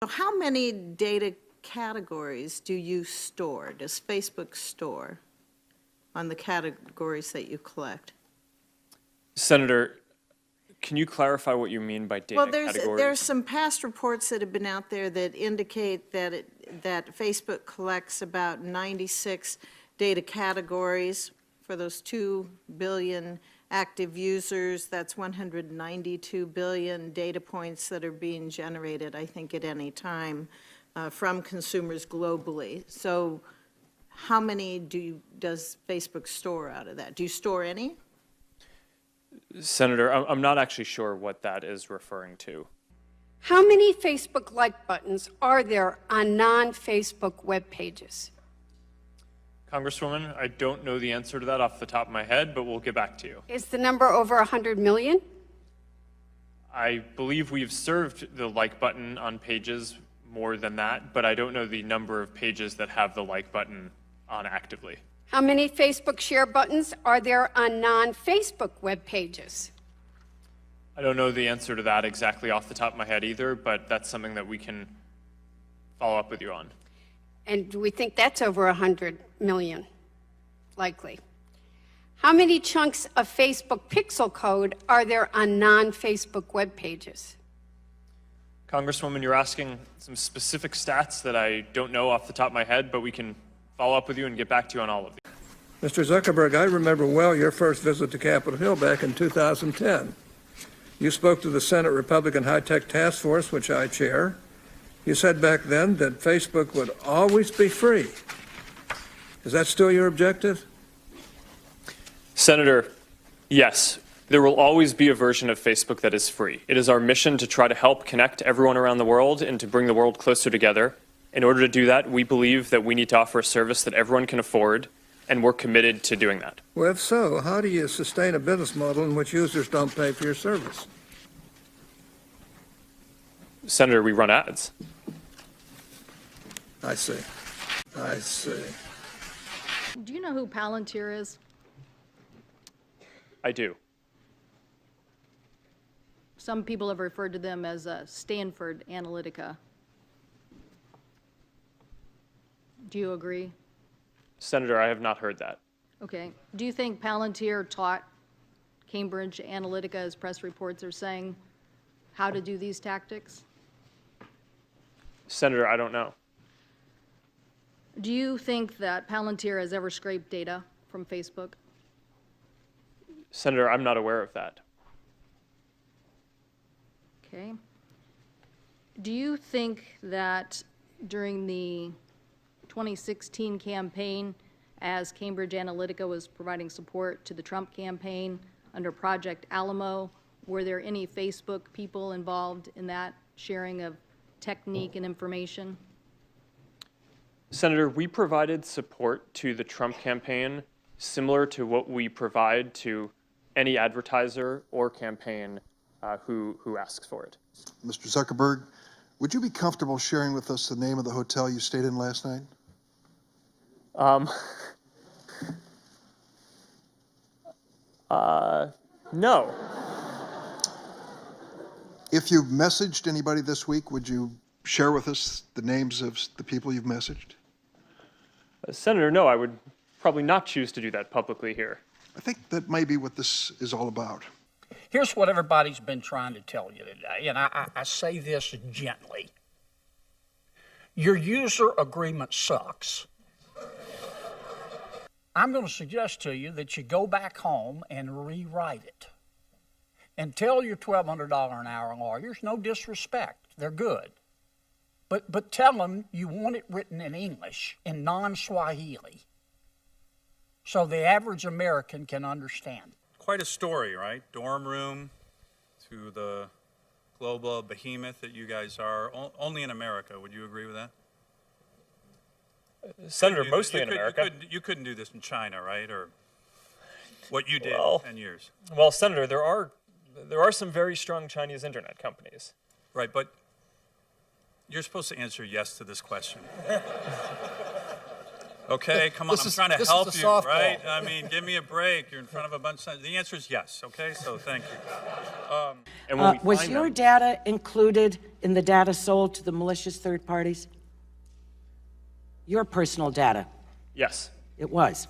So how many data categories do you store, does Facebook store on the categories that you collect? Senator, can you clarify what you mean by data categories? There's some past reports that have been out there that indicate that Facebook collects about 96 data categories for those 2 billion active users. That's 192 billion data points that are being generated, I think, at any time from consumers globally. So how many does Facebook store out of that? Do you store any? Senator, I'm not actually sure what that is referring to. How many Facebook like buttons are there on non-Facebook web pages? Congresswoman, I don't know the answer to that off the top of my head, but we'll get back to you. Is the number over 100 million? I believe we've served the like button on pages more than that, but I don't know the number of pages that have the like button on actively. How many Facebook share buttons are there on non-Facebook web pages? I don't know the answer to that exactly off the top of my head either, but that's something that we can follow up with you on. And do we think that's over 100 million? Likely. How many chunks of Facebook pixel code are there on non-Facebook web pages? Congresswoman, you're asking some specific stats that I don't know off the top of my head, but we can follow up with you and get back to you on all of these. Mr. Zuckerberg, I remember well your first visit to Capitol Hill back in 2010. You spoke to the Senate Republican High-Tech Task Force, which I chair. You said back then that Facebook would always be free. Is that still your objective? Senator, yes, there will always be a version of Facebook that is free. It is our mission to try to help connect everyone around the world and to bring the world closer together. In order to do that, we believe that we need to offer a service that everyone can afford, and we're committed to doing that. Well, if so, how do you sustain a business model in which users don't pay for your service? Senator, we run ads. I see. I see. Do you know who Palantir is? I do. Some people have referred to them as Stanford Analytica. Do you agree? Senator, I have not heard that. Okay. Do you think Palantir taught Cambridge Analytica, as press reports are saying, how to do these tactics? Senator, I don't know. Do you think that Palantir has ever scraped data from Facebook? Senator, I'm not aware of that. Okay. Do you think that during the 2016 campaign, as Cambridge Analytica was providing support to the Trump campaign under Project Alamo, were there any Facebook people involved in that sharing of technique and information? Senator, we provided support to the Trump campaign similar to what we provide to any advertiser or campaign who asks for it. Mr. Zuckerberg, would you be comfortable sharing with us the name of the hotel you stayed in last night? No. If you've messaged anybody this week, would you share with us the names of the people you've messaged? Senator, no, I would probably not choose to do that publicly here. I think that may be what this is all about. Here's what everybody's been trying to tell you today, and I say this gently. Your user agreement sucks. I'm going to suggest to you that you go back home and rewrite it. And tell your $1,200 an hour lawyers, no disrespect, they're good. But tell them you want it written in English, in non-Swahili, so the average American can understand. Quite a story, right? Dorm room to the global behemoth that you guys are, only in America. Would you agree with that? Senator, mostly in America. You couldn't do this in China, right? Or what you did in 10 years. Well, Senator, there are some very strong Chinese internet companies. Right, but you're supposed to answer yes to this question. Okay, come on, I'm trying to help you, right? I mean, give me a break. You're in front of a bunch of... The answer is yes, okay? So thank you. And when we Was find your them- data included in the data sold to the malicious third parties? Your personal data? Yes. It was.